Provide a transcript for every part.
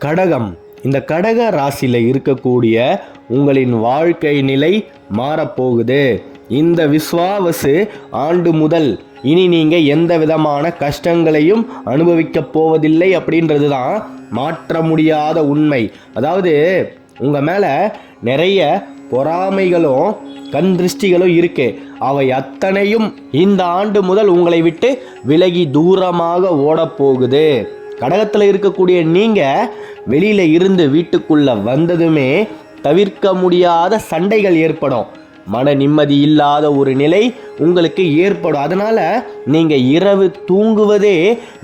கடகம். இந்த கடக ராசியில் இருக்கக்கூடிய உங்களின் வாழ்க்கை நிலை மாறப்போகுது. இந்த விஸ்வாவசு ஆண்டு முதல் இனி நீங்கள் எந்த விதமான கஷ்டங்களையும் அனுபவிக்க போவதில்லை அப்படின்றது தான் மாற்ற முடியாத உண்மை. அதாவது உங்கள் மேலே நிறைய பொறாமைகளும் கண் திருஷ்டிகளும் இருக்கு. அவை அத்தனையும் இந்த ஆண்டு முதல் உங்களை விட்டு விலகி தூரமாக ஓடப்போகுது. கடகத்தில் இருக்கக்கூடிய நீங்கள் வெளியில் இருந்து வீட்டுக்குள்ளே வந்ததுமே தவிர்க்க முடியாத சண்டைகள் ஏற்படும். மன நிம்மதி இல்லாத ஒரு நிலை உங்களுக்கு ஏற்படும். அதனால் நீங்கள் இரவு தூங்குவதே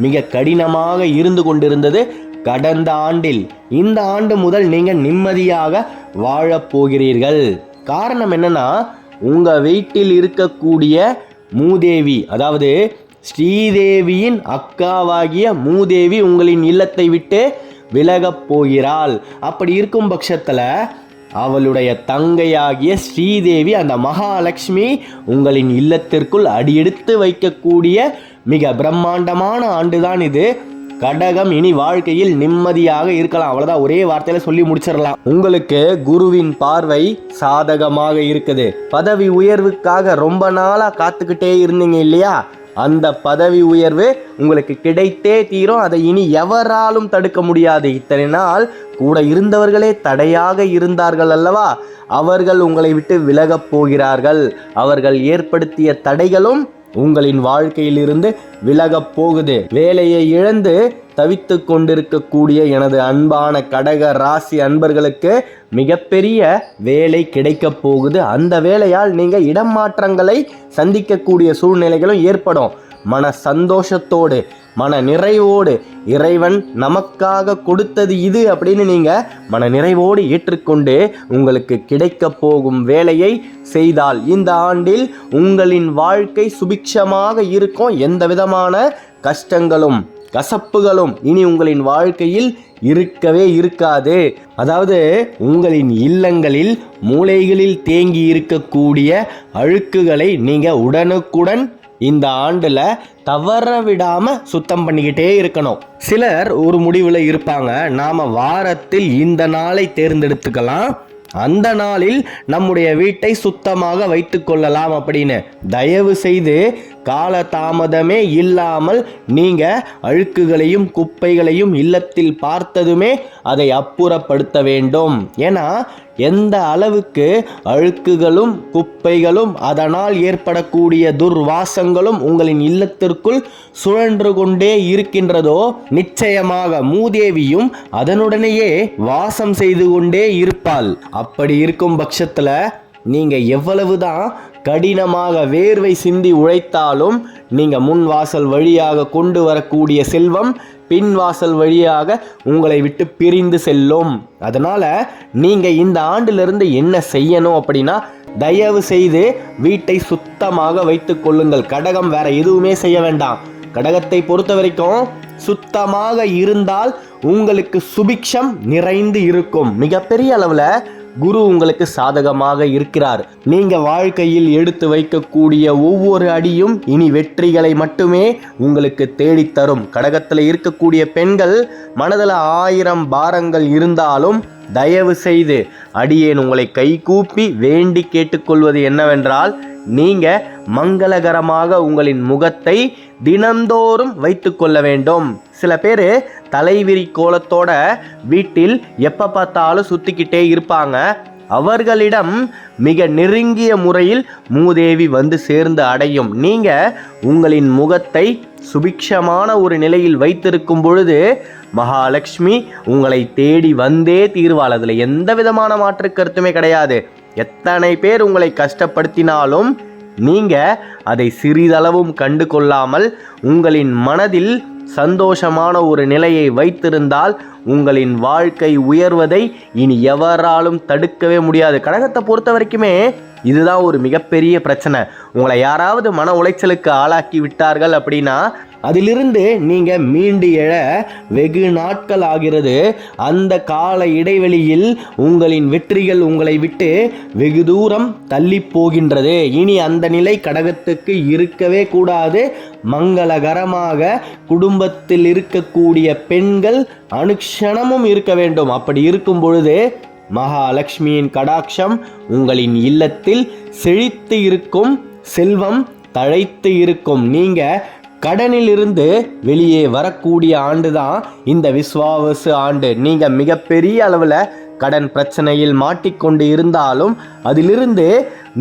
மிக கடினமாக இருந்து கொண்டிருந்தது கடந்த ஆண்டில். இந்த ஆண்டு முதல் நீங்கள் நிம்மதியாக வாழப்போகிறீர்கள். காரணம் என்னன்னா, உங்கள் வீட்டில் இருக்கக்கூடிய மூதேவி, அதாவது ஸ்ரீதேவியின் அக்காவாகிய மூதேவி உங்களின் இல்லத்தை விட்டு விலகப் போகிறாள். அப்படி இருக்கும் பட்சத்தில் அவளுடைய தங்கையாகிய ஸ்ரீதேவி, அந்த மகாலட்சுமி உங்களின் இல்லத்திற்குள் அடியெடுத்து வைக்கக்கூடிய மிக பிரம்மாண்டமான ஆண்டுதான் இது. கடகம் இனி வாழ்க்கையில் நிம்மதியாக இருக்கலாம். அவ்வளோதான், ஒரே வார்த்தையில் சொல்லி முடிச்சிடலாம். உங்களுக்கு குருவின் பார்வை சாதகமாக இருக்குது. பதவி உயர்வுக்காக ரொம்ப நாளாக காத்துக்கிட்டே இருந்தீங்க இல்லையா, அந்த பதவி உயர்வு உங்களுக்கு கிடைத்தே தீரும். அதை இனி எவராலும் தடுக்க முடியாது. இத்தனை நாள் கூட இருந்தவர்களே தடையாக இருந்தார்கள் அல்லவா, அவர்கள் உங்களை விட்டு விலகப் போகிறார்கள். அவர்கள் ஏற்படுத்திய தடைகளும் உங்களின் வாழ்க்கையிலிருந்து விலகப் போகுது. வேலையை இழந்து தவித்து கொண்டிருக்கக்கூடிய எனது அன்பான கடக ராசி அன்பர்களுக்கு மிகப்பெரிய வேலை கிடைக்கப் போகுது. அந்த வேலையால் நீங்கள் இடம் மாற்றங்களை சந்திக்கக்கூடிய சூழ்நிலைகளும் ஏற்படும். மன சந்தோஷத்தோடு மன நிறைவோடு இறைவன் நமக்காக கொடுத்தது இது அப்படின்னு நீங்கள் மன நிறைவோடு ஏற்றுக்கொண்டு உங்களுக்கு கிடைக்க போகும் வேலையை செய்தால் இந்த ஆண்டில் உங்களின் வாழ்க்கை சுபிக்ஷமாக இருக்கும். எந்த விதமான கஷ்டங்களும் கசப்புகளும் இனி உங்களின் வாழ்க்கையில் இருக்கவே இருக்காது. அதாவது உங்களின் இல்லங்களில் மூலைகளில் தேங்கி இருக்கக்கூடிய அழுக்குகளை நீங்கள் உடனுக்குடன் இந்த ஆண்டில் தவற விடாமல் சுத்தம் பண்ணிக்கிட்டே இருக்கணும். சிலர் ஒரு முடிவில் இருப்பாங்க, நாம் வாரத்தில் இந்த நாளை தேர்ந்தெடுத்துக்கலாம், அந்த நாளில் நம்முடைய வீட்டை சுத்தமாக வைத்து கொள்ளலாம் அப்படின்னு. தயவு செய்து கால தாமதமே இல்லாமல் நீங்கள் அழுக்குகளையும் குப்பைகளையும் இல்லத்தில் பார்த்ததுமே அதை அப்புறப்படுத்த வேண்டும். ஏன்னா எந்த அளவுக்கு அழுக்குகளும் குப்பைகளும் அதனால் ஏற்படக்கூடிய துர்வாசங்களும் உங்களின் இல்லத்திற்குள் சுழன்று கொண்டே இருக்கின்றதோ, நிச்சயமாக மூதேவியும் அதனுடனேயே வாசம் செய்து கொண்டே இருப்பாள். அப்படி இருக்கும் பட்சத்தில் நீங்கள் எவ்வளவுதான் கடினமாக வேர்வை சிந்தி உழைத்தாலும் நீங்கள் முன் வாசல் வழியாக கொண்டு வரக்கூடிய செல்வம் பின் வாசல் வழியாக உங்களை விட்டு பிரிந்து செல்லும். அதனால் நீங்கள் இந்த ஆண்டிலிருந்து என்ன செய்யணும் அப்படின்னா, தயவு செய்து வீட்டை சுத்தமாக வைத்து கொள்ளுங்கள். கடகம் வேற எதுவுமே செய்ய வேண்டாம். கடகத்தை பொறுத்த வரைக்கும் சுத்தமாக இருந்தால் உங்களுக்கு சுபிக்ஷம் நிறைந்து இருக்கும். மிகப்பெரிய அளவில் குரு உங்களுக்கு சாதகமாக இருக்கிறார். நீங்க வாழ்க்கையில் எடுத்து வைக்கக்கூடிய ஒவ்வொரு அடியும் இனி வெற்றிகளை மட்டுமே உங்களுக்கு தேடித்தரும். கடகத்தில் இருக்கக்கூடிய பெண்கள் மனதில் 1000 பாரங்கள் இருந்தாலும் தயவு செய்து அடியேன் உங்களை கைகூப்பி வேண்டி கேட்டுக்கொள்வது என்னவென்றால், நீங்க மங்களகரமாக உங்களின் முகத்தை தினந்தோறும் வைத்து கொள்ள வேண்டும். சில பேர் தலைவிரி கோலத்தோட வீட்டில் எப்போ பார்த்தாலும் சுத்திக்கிட்டே இருப்பாங்க. அவர்களிடம் மிக நெருங்கிய முறையில் மூதேவி வந்து சேர்ந்து அடையும். நீங்கள் உங்களின் முகத்தை சுபிக்ஷமான ஒரு நிலையில் வைத்திருக்கும் பொழுது மகாலட்சுமி உங்களை தேடி வந்தே தீர்வாள். அதில் எந்த விதமான மாற்று கருத்துமே கிடையாது. எத்தனை பேர் உங்களை கஷ்டப்படுத்தினாலும் நீங்கள் அதை சிறிதளவும் கண்டு கொள்ளாமல் உங்களின் மனதில் சந்தோஷமான ஒரு நிலையை வைத்திருந்தால் உங்களின் வாழ்க்கை உயர்வதை இனி எவராலும் தடுக்கவே முடியாது. கடகத்தை பொறுத்த வரைக்குமே இதுதான் ஒரு மிகப்பெரிய பிரச்சனை. உங்களை யாராவது மன உளைச்சலுக்கு ஆளாக்கி விட்டார்கள் அப்படின்னா அதிலிருந்து நீங்கள் மீண்டு எழ வெகு நாட்கள் ஆகிறது. அந்த கால இடைவெளியில் உங்களின் வெற்றிகள் உங்களை விட்டு வெகு தூரம் தள்ளி போகின்றது. இனி அந்த நிலை கடகத்துக்கு இருக்கவே கூடாது. மங்களகரமாக குடும்பத்தில் இருக்கக்கூடிய பெண்கள் அனுக்ஷணமும் இருக்க வேண்டும். அப்படி இருக்கும் பொழுது மகாலட்சுமியின் கடாட்சம் உங்களின் இல்லத்தில் செழித்து இருக்கும், செல்வம் தழைத்து இருக்கும். நீங்கள் கடனிலிருந்து வெளியே வரக்கூடிய ஆண்டு தான் இந்த விஸ்வாவசு ஆண்டு. நீங்கள் மிகப்பெரிய அளவில் கடன் பிரச்சனையில் மாட்டிக்கொண்டு இருந்தாலும் அதிலிருந்து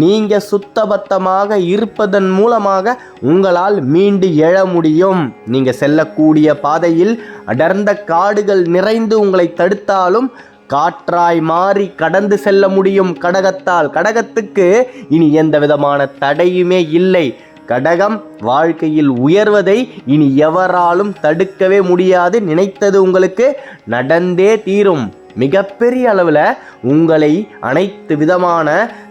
நீங்கள் சுத்தபத்தமாக இருப்பதன் மூலமாக உங்களால் மீண்டு எழ முடியும். நீங்கள் செல்லக்கூடிய பாதையில் அடர்ந்த காடுகள் நிறைந்து உங்களை தடுத்தாலும் காற்றாய் மாறி கடந்து செல்ல முடியும் கடகத்தால். கடகத்துக்கு இனி எந்த விதமான தடையுமே இல்லை. கடகம் வாழ்க்கையில் உயர்வதை இனி எவராலும் தடுக்கவே முடியாது. நினைத்தது உங்களுக்கு நடந்தே தீரும். மிகப்பெரிய அளவில் உங்களை அனைத்து விதமான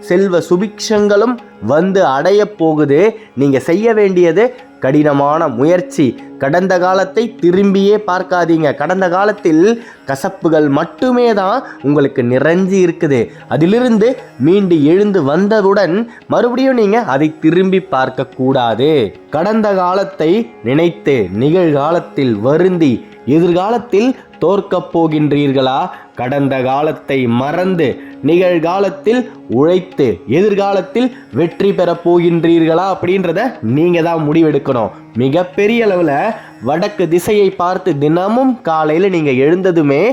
செல்வ சுபிக்ஷங்களும் வந்து அடைய போகுது. நீங்கள் செய்ய வேண்டியது கடினமான முயற்சி. கடந்த காலத்தை திரும்பியே பார்க்காதீங்க. கடந்த காலத்தில் கசப்புகள் மட்டுமே தான் உங்களுக்கு நிறைஞ்சி இருக்குது. அதிலிருந்து மீண்டு எழுந்து வந்தவுடன் மறுபடியும் நீங்கள் அதை திரும்பி பார்க்கக்கூடாது. கடந்த காலத்தை நினைத்து நிகழ்காலத்தில் வருந்தி எதிர்காலத்தில் தோற்கப் போகின்றீர்களா? கடந்த காலத்தை மறந்து நிகழ்காலத்தில் உழைத்து எதிர்காலத்தில் வெற்றி பெறப் போகின்றீர்களா அப்படின்றத நீங்கள் தான் முடிவெடுக்கணும். மிகப்பெரிய அளவில் வடக்கு திசையை பார்த்து தினமும் காலையில் நீங்கள் எழுந்ததுமே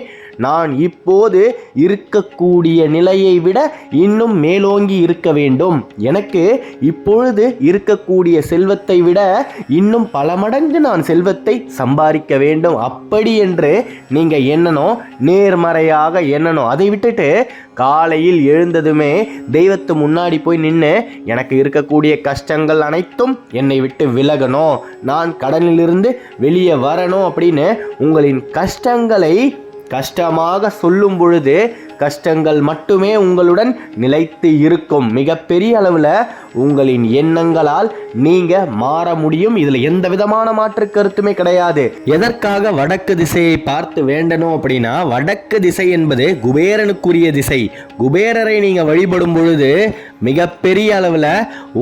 நான் இப்போது இருக்கக்கூடிய நிலையை விட இன்னும் மேலோங்கி இருக்க வேண்டும், எனக்கு இப்பொழுது இருக்கக்கூடிய செல்வத்தை விட இன்னும் பல மடங்கு நான் செல்வத்தை சம்பாதிக்க வேண்டும் அப்படி என்று நீங்கள் எண்ணணும். நேர்மறையாக எண்ணணும். அதை விட்டுட்டு காலையில் எழுந்ததுமே தெய்வத்து முன்னாடி போய் நின்று எனக்கு இருக்கக்கூடிய கஷ்டங்கள் அனைத்தும் என்னை விட்டு விலகணும், நான் கடனிலிருந்து வெளியே வரணும் அப்படின்னு உங்களின் கஷ்டங்களை கஷ்டமாக சொல்லும் பொழுது கஷ்டங்கள் மட்டுமே உங்களுடன் நிலைத்து இருக்கும். மிகப்பெரிய அளவில் உங்களின் எண்ணங்களால் நீங்கள் மாற முடியும். இதில் எந்த விதமான மாற்று கருத்துமே கிடையாது. எதற்காக வடக்கு திசையை பார்த்து வேண்டணும் அப்படின்னா, வடக்கு திசை என்பது குபேரனுக்குரிய திசை. குபேரரை நீங்கள் வழிபடும் பொழுது மிகப்பெரிய அளவில்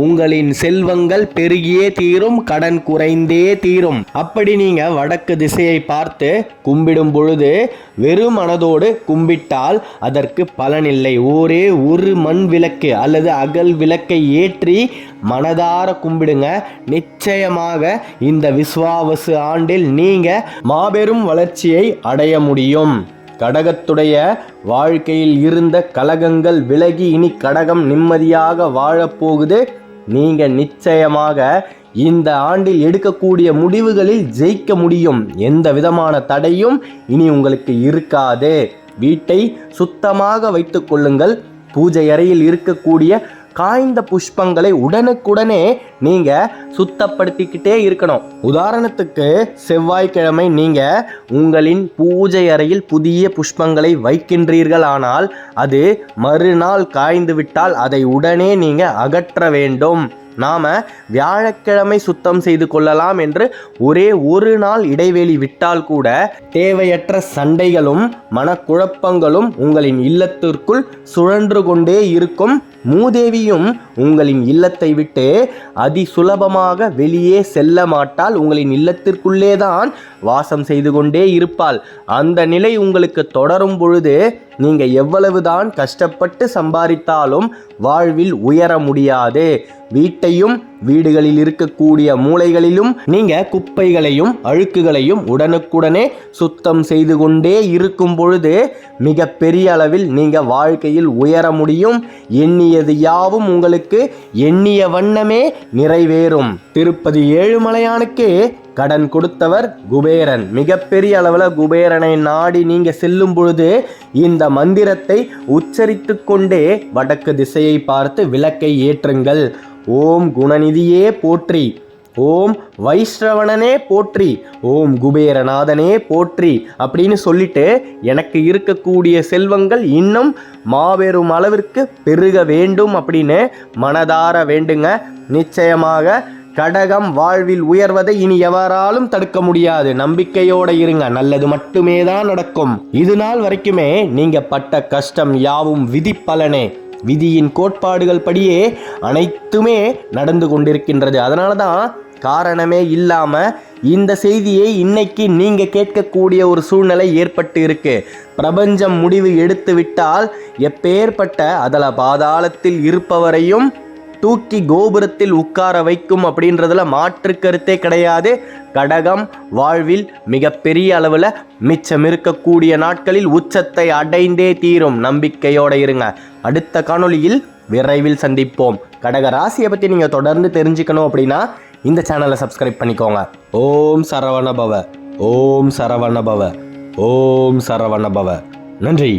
உங்களின் செல்வங்கள் பெருகியே தீரும், கடன் குறைந்தே தீரும். அப்படி நீங்கள் வடக்கு திசையை பார்த்து கும்பிடும் பொழுது வெறும் மனதோடு கும்பிட்டால் அதற்கு பலனில்லை. ஒரே ஒரு மண் விளக்கு அல்லது அகல் விளக்கை ஏற்றி மனதார கும்பிடுங்க. நிச்சயமாக இந்த விஸ்வாவசு ஆண்டில் நீங்க மாபெரும் வளர்ச்சியை அடைய முடியும். கடகத்துடைய வாழ்க்கையில் இருந்த கலகங்கள் விலகி இனி கடகம் நிம்மதியாக வாழப்போகுது. நீங்க நிச்சயமாக இந்த ஆண்டில் எடுக்கக்கூடிய முடிவுகளில் ஜெயிக்க முடியும். எந்த விதமான தடையும் இனி உங்களுக்கு இருக்காது. வீட்டை சுத்தமாக வைத்துக் கொள்ளுங்கள். பூஜை அறையில் இருக்கக்கூடிய காய்ந்த புஷ்பங்களை உடனுக்குடனே நீங்க சுத்தப்படுத்திக்கிட்டே இருக்கணும். உதாரணத்துக்கு செவ்வாய்க்கிழமை நீங்க உங்களின் பூஜை அறையில் புதிய புஷ்பங்களை வைக்கின்றீர்கள், ஆனால் அது மறுநாள் காய்ந்து விட்டால் அதை உடனே நீங்க அகற்ற வேண்டும். நாம் வியாழக்கிழமை சுத்தம் செய்து கொள்ளலாம் என்று ஒரே ஒரு நாள் இடைவெளி விட்டால் கூட தேவையற்ற சண்டைகளும் மனக்குழப்பங்களும் உங்களின் இல்லத்திற்குள் சுழன்று கொண்டே இருக்கும். மூதேவியும் உங்களின் இல்லத்தை விட்டு அதிசுலபமாக வெளியே செல்ல மாட்டால், உங்களின் இல்லத்திற்குள்ளே தான் வாசம் செய்து கொண்டே இருப்பாள். அந்த நிலை உங்களுக்கு தொடரும் பொழுது நீங்கள் எவ்வளவுதான் கஷ்டப்பட்டு சம்பாதித்தாலும் வாழ்வில் உயர முடியாது. வீட்டையும் வீடுகளில் இருக்கக்கூடிய மூலைகளிலும் நீங்க குப்பைகளையும் அழுக்குகளையும் உடனுக்குடனே சுத்தம் செய்து கொண்டே இருக்கும் பொழுது மிக பெரிய அளவில் நீங்க வாழ்க்கையில் உயர முடியும். எண்ணியது யாவும் உங்களுக்கு எண்ணிய வண்ணமே நிறைவேறும். திருப்பதி ஏழுமலையானுக்கே கடன் கொடுத்தவர் குபேரன். மிகப்பெரிய அளவில் குபேரனை நாடி நீங்க செல்லும் பொழுது இந்த மந்திரத்தை உச்சரித்து கொண்டே வடக்கு திசையை பார்த்து விளக்கை ஏற்றுங்கள். ஓம் குணநிதியே போற்றி, ஓம் வைஷ்ணவனனே போற்றி, ஓம் குபேரநாதனே போற்றி அப்படின்னு சொல்லிட்டு எனக்கு இருக்கக்கூடிய செல்வங்கள் இன்னும் மாபெரும் அளவிற்கு பெருக வேண்டும் அப்படின்னு மனதார வேண்டுங்க. நிச்சயமாக கடகம் வாழ்வில் உயர்வதை இனி எவராலும் தடுக்க முடியாது. நம்பிக்கையோட இருங்க, நல்லது மட்டுமே தான் நடக்கும். இது நாள் வரைக்குமே நீங்க பட்ட கஷ்டம் யாவும் விதி பலனே. விதியின் கோட்பாடுகள் படியே அனைத்துமே நடந்து கொண்டிருக்கின்றது. அதனால தான் காரணமே இல்லாம இந்த செய்தியை இன்னைக்கு நீங்க கேட்கக்கூடிய ஒரு சூழ்நிலை ஏற்பட்டு இருக்கு. பிரபஞ்சம் முடிவு எடுத்து விட்டால் எப்பேற்பட்ட அதல பாதாளத்தில் இருப்பவரையும் தூக்கி கோபுரத்தில் உட்கார வைக்கும் அப்படின்றதுல மாற்று கருத்தே கிடையாது. கடகம் வாழ்வில் மிகப்பெரிய அளவில் மிச்சம் இருக்கக்கூடிய நாட்களில் உச்சத்தை அடைந்தே தீரும். நம்பிக்கையோட இருங்க. அடுத்த காணொளியில் விரைவில் சந்திப்போம். கடக ராசியை பற்றி நீங்கள் தொடர்ந்து தெரிஞ்சுக்கணும் அப்படின்னா இந்த சேனலை சப்ஸ்கிரைப் பண்ணிக்கோங்க. ஓம் சரவணபவ, ஓம் சரவணபவ, ஓம் சரவணபவ. நன்றி.